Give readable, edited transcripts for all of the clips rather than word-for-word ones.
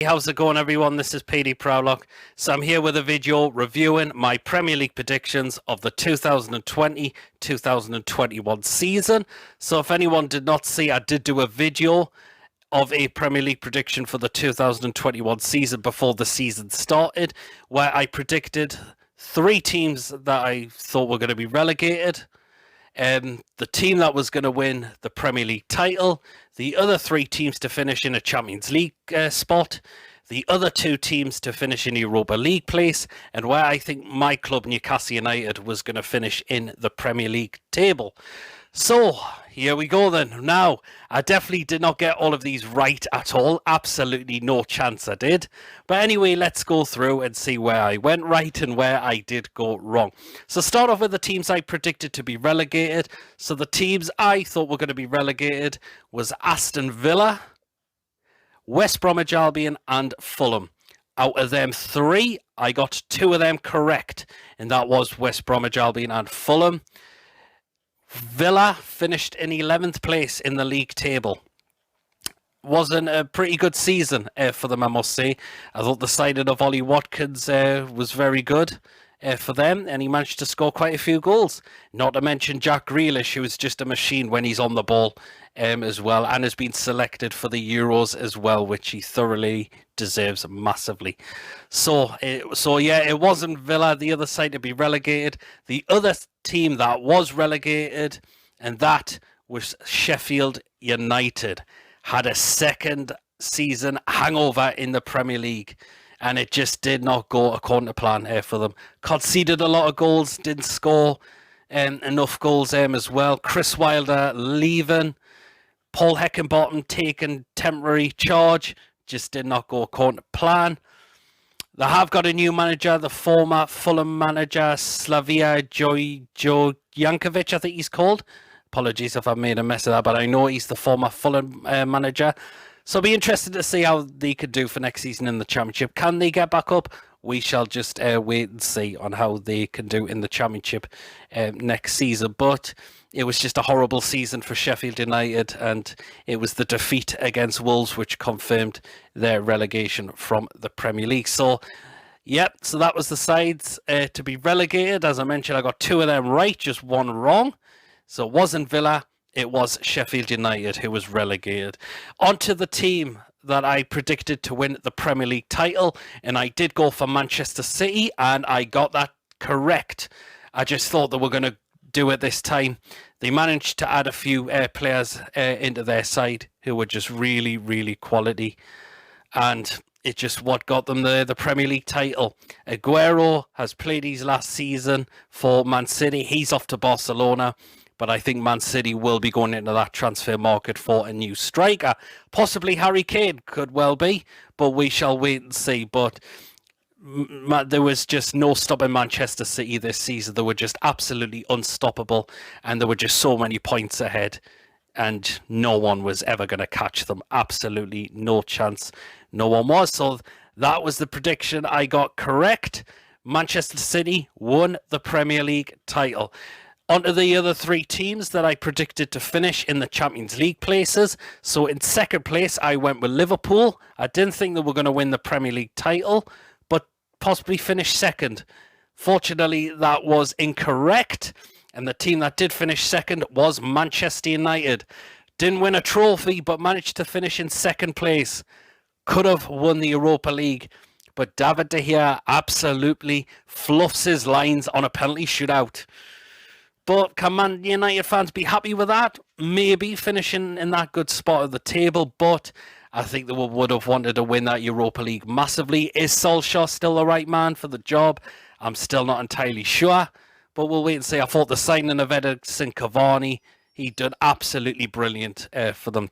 How's it going, everyone? This is PD Prowlock. So I'm here with a video reviewing my Premier League predictions of the 2020-2021 season. So if anyone did not see, I did do a video of a Premier League prediction for the 2021 season before the season started, where I predicted 3 teams that I thought were going to be relegated. The team that was going to win the Premier League title, the other 3 teams to finish in a Champions League spot, the other 2 teams to finish in Europa League place, and where I think my club, Newcastle United, was going to finish in the Premier League table. So, here we go then. Now, I definitely did not get all of these right at all. Absolutely no chance I did. But anyway, let's go through and see where I went right and where I did go wrong. So start off with the teams I predicted to be relegated. So the teams I thought were going to be relegated was Aston Villa, West Bromwich Albion and Fulham. Out of them 3, I got 2 of them correct. And that was West Bromwich Albion and Fulham. Villa finished in 11th place in the league table. Wasn't a pretty good season for them, I must say. I thought the signing of Ollie Watkins was very good for them, and he managed to score quite a few goals. Not to mention Jack Grealish, who is just a machine when he's on the ball as well, and has been selected for the Euros as well, which he thoroughly deserves massively. So yeah, it wasn't Villa, the other side, to be relegated. The other team that was relegated, and that was Sheffield United, had a second season hangover in the Premier League, and it just did not go according to plan for them. Conceded a lot of goals, didn't score enough goals as well. Chris Wilder leaving, Paul Heckingbottom taking temporary charge, just did not go according to plan. They have got a new manager, the former Fulham manager, Slavia Jovankovic, I think he's called. Apologies if I made a mess of that, but I know he's the former Fulham manager. So I'll be interested to see how they could do for next season in the Championship. Can they get back up? We shall just wait and see on how they can do in the Championship next season. But it was just a horrible season for Sheffield United, and it was the defeat against Wolves which confirmed their relegation from the Premier League. So, yep, so that was the sides to be relegated. As I mentioned, I got 2 of them right, just 1 wrong. So it wasn't Villa, it was Sheffield United who was relegated. On to the team that I predicted to win the Premier League title, and I did go for Manchester City, and I got that correct. I just thought they were going to do it this time. They managed to add a few players into their side who were just really, really quality, and it's just what got them the Premier League title. Aguero has played his last season for Man City. He's off to Barcelona. But I think Man City will be going into that transfer market for a new striker. Possibly Harry Kane, could well be, but we shall wait and see. But there was just no stopping Manchester City this season. They were just absolutely unstoppable, and there were just so many points ahead, and no one was ever going to catch them. Absolutely no chance. No one was. So that was the prediction I got correct. Manchester City won the Premier League title. On to the other 3 teams that I predicted to finish in the Champions League places. So in second place, I went with Liverpool. I didn't think they were going to win the Premier League title, but possibly finish second. Fortunately, that was incorrect. And the team that did finish second was Manchester United. Didn't win a trophy, but managed to finish in second place. Could have won the Europa League, but David De Gea absolutely fluffs his lines on a penalty shootout. But can Man United fans be happy with that? Maybe finishing in that good spot of the table, but I think they would have wanted to win that Europa League massively. Is Solskjaer still the right man for the job? I'm still not entirely sure, but we'll wait and see. I thought the signing of Edinson Cavani, he done absolutely brilliant for them.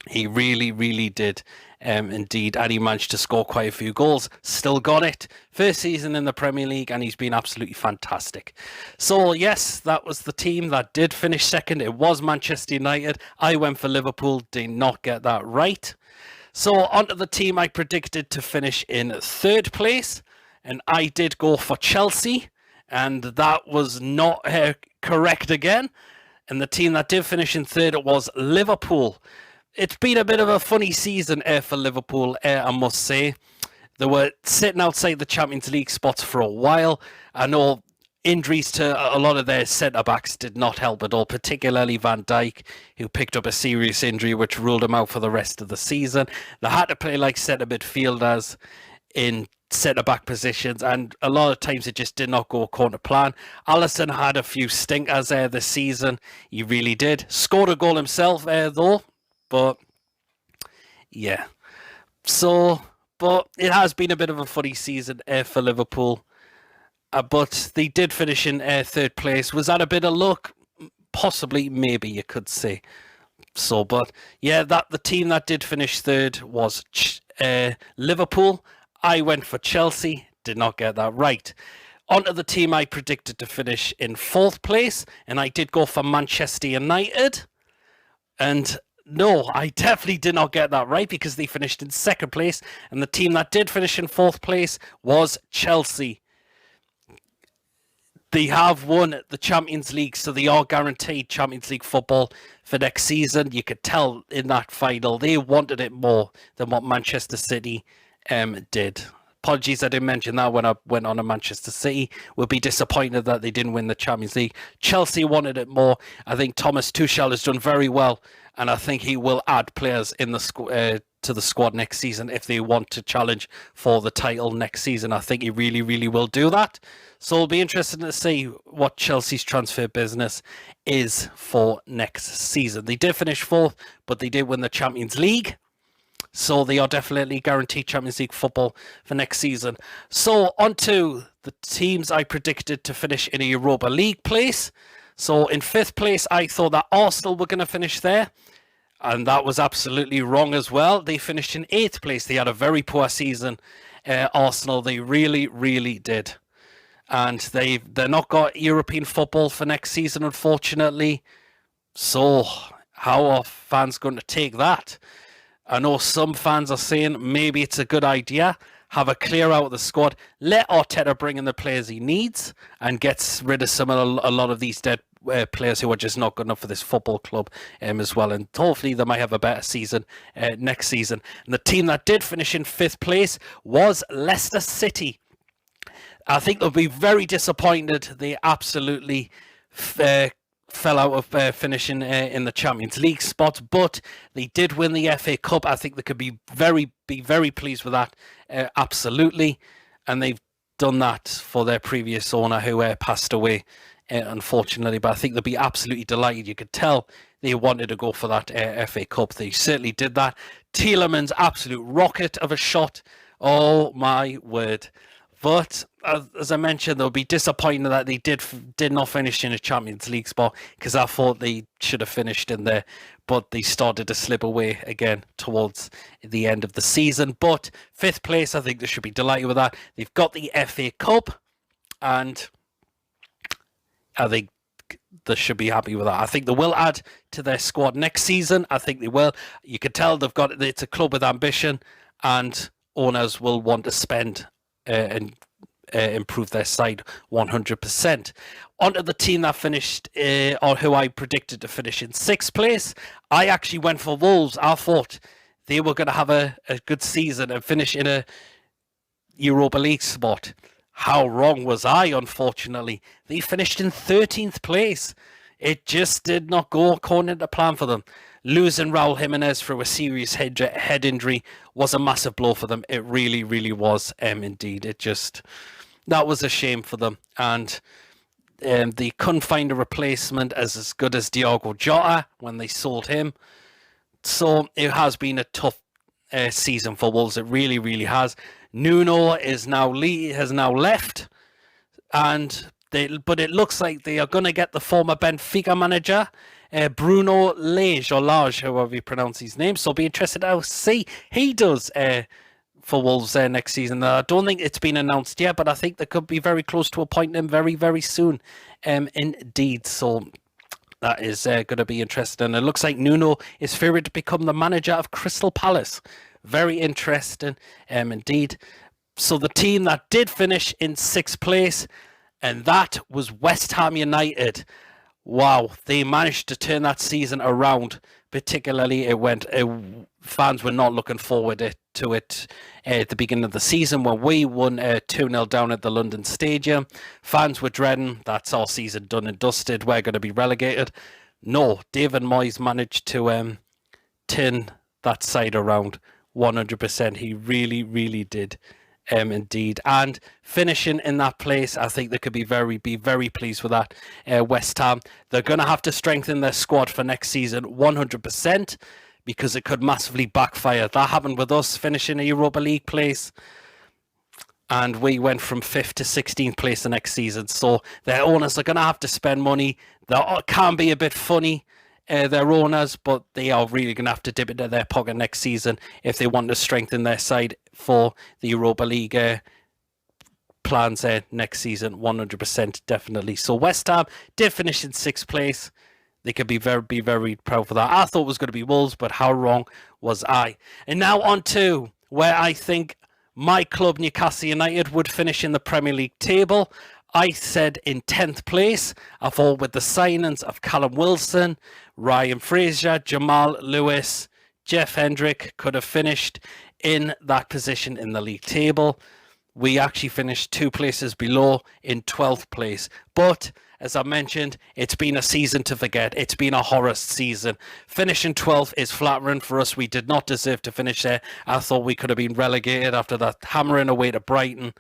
He really, really did indeed, and he managed to score quite a few goals. Still got it. First season in the Premier League, and he's been absolutely fantastic. So yes, that was the team that did finish second. It was Manchester United. I went for Liverpool, did not get that right. So onto the team I predicted to finish in third place, and I did go for Chelsea, and that was not correct again. And the team that did finish in third was Liverpool. it's been a bit of a funny season for Liverpool, I must say. They were sitting outside the Champions League spots for a while. I know injuries to a lot of their centre-backs did not help at all, particularly Van Dijk, who picked up a serious injury which ruled him out for the rest of the season. They had to play like centre midfielders in centre-back positions, and a lot of times it just did not go according to plan. Alisson had a few stinkers there this season. He really did. Scored a goal himself though, but yeah. So, but it has been a bit of a funny season for Liverpool. But they did finish in third place. Was that a bit of luck? Possibly, maybe you could say. So, but yeah, the team that did finish third was Liverpool. I went for Chelsea, did not get that right. Onto the team I predicted to finish in fourth place, and I did go for Manchester United. And no, I definitely did not get that right because they finished in second place, and the team that did finish in fourth place was Chelsea. They have won the Champions League, so they are guaranteed Champions League football for next season. You could tell in that final they wanted it more than what Manchester City did. Apologies, I didn't mention that when I went on to Manchester City. We'll be disappointed that they didn't win the Champions League. Chelsea wanted it more. I think Thomas Tuchel has done very well, and I think he will add players in the to the squad next season if they want to challenge for the title next season. I think he really, really will do that. So it'll be interesting to see what Chelsea's transfer business is for next season. They did finish fourth, but they did win the Champions League. So they are definitely guaranteed Champions League football for next season. So on to the teams I predicted to finish in a Europa League place. So in fifth place, I thought that Arsenal were going to finish there. And that was absolutely wrong as well. They finished in eighth place. They had a very poor season, Arsenal. They really, really did. And they're not got European football for next season, unfortunately. So how are fans going to take that? I know some fans are saying maybe it's a good idea. Have a clear out of the squad. Let Arteta bring in the players he needs and gets rid of a lot of these dead players who are just not good enough for this football club as well. And hopefully they might have a better season next season. And the team that did finish in fifth place was Leicester City. I think they'll be very disappointed. They absolutely fell out of finishing in the Champions League spot, but they did win the FA Cup. I think they could be very pleased with that, absolutely. And they've done that for their previous owner who passed away, unfortunately. But I think they'll be absolutely delighted. You could tell they wanted to go for that FA Cup. They certainly did that. Tielemans, absolute rocket of a shot. Oh my word. But as I mentioned, they'll be disappointed that they did not finish in a Champions League spot, because I thought they should have finished in there, but they started to slip away again towards the end of the season. But fifth place, I think they should be delighted with that. They've got the FA Cup, and I think they should be happy with that. I think they will add to their squad next season. I think they will. You can tell it's a club with ambition, and owners will want to spend and improve their side 100%. Onto the team that finished, or who I predicted to finish in sixth place. I actually went for Wolves. I thought they were going to have a good season and finish in a Europa League spot. How wrong was I, unfortunately? They finished in 13th place. It just did not go according to plan for them. Losing Raul Jimenez through a serious head injury was a massive blow for them. It really, really was indeed. That was a shame for them. And they couldn't find a replacement as good as Diogo Jota when they sold him. So it has been a tough season for Wolves. It really, really has. Nuno has now left. But it looks like they are going to get the former Benfica manager, Bruno Lage, or Lage, however you pronounce his name. So I'll be interested to see he does for Wolves next season. I don't think it's been announced yet, but I think they could be very close to appointing him very, very soon indeed. So that is going to be interesting. It looks like Nuno is favourite to become the manager of Crystal Palace. Very interesting indeed. So the team that did finish in sixth place, and that was West Ham United. wow, they managed to turn that season around. Particularly, fans were not looking forward to it at the beginning of the season when we won 2-0 down at the London Stadium. Fans were dreading, that's our season done and dusted, we're going to be relegated. No, David Moyes managed to turn that side around 100%. He really, really did. Indeed, and finishing in that place, I think they could be very pleased with that. West Ham, they're going to have to strengthen their squad for next season 100% because it could massively backfire. That happened with us finishing a Europa League place, and we went from 5th to 16th place the next season. So their owners are going to have to spend money. They can be a bit funny, their owners, but they are really going to have to dip into their pocket next season if they want to strengthen their side for the Europa League plans next season. 100% definitely. So West Ham did finish in 6th place. They could be very proud for that. I thought it was going to be Wolves, but how wrong was I? And now on to where I think my club, Newcastle United, would finish in the Premier League table. I said in 10th place. I thought with the signings of Callum Wilson, Ryan Fraser, Jamal Lewis, Jeff Hendrick could have finished in that position in the league table. We actually finished 2 places below in 12th place. But as I mentioned, it's been a season to forget. It's been a horror season. Finishing 12th is flattering for us. We did not deserve to finish there. I thought we could have been relegated after that hammering away to Brighton.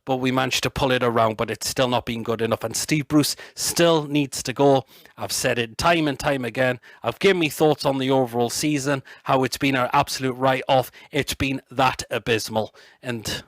But we managed to pull it around, but it's still not been good enough. And Steve Bruce still needs to go. I've said it time and time again. I've given me thoughts on the overall season, how it's been an absolute write-off. It's been that abysmal. And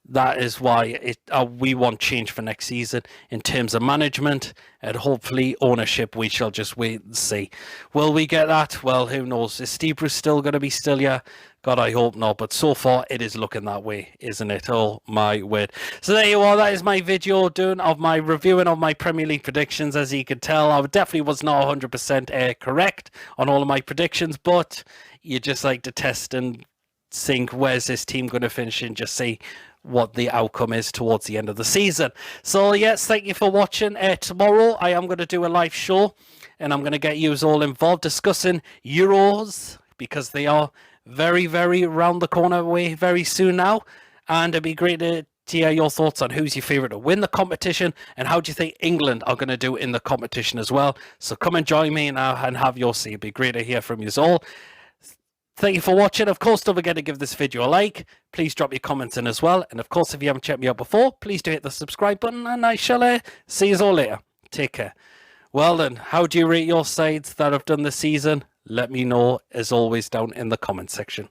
that is why we want change for next season in terms of management and hopefully ownership. We shall just wait and see. Will we get that? Well, who knows? Is Steve Bruce still going to be still here? God, I hope not. But so far, it is looking that way, isn't it? Oh, my word. So there you are. That is my video doing of my reviewing of my Premier League predictions. As you can tell, I definitely was not 100% correct on all of my predictions. But you just like to test and think, where's this team going to finish, and just see what the outcome is towards the end of the season. So yes, thank you for watching. Tomorrow I am going to do a live show, and I'm going to get you all involved discussing Euros, because they are very round the corner away very soon now, and it'd be great to hear your thoughts on who's your favourite to win the competition and how do you think England are going to do in the competition as well. So come and join me now and have your say. It'd be great to hear from you all. Thank you for watching. Of course, don't forget to give this video a like. Please drop your comments in as well. And of course, if you haven't checked me out before, please do hit the subscribe button, and I shall see you all later. Take care. Well then, how do you rate your sides that have done this season? Let me know, as always, down in the comment section.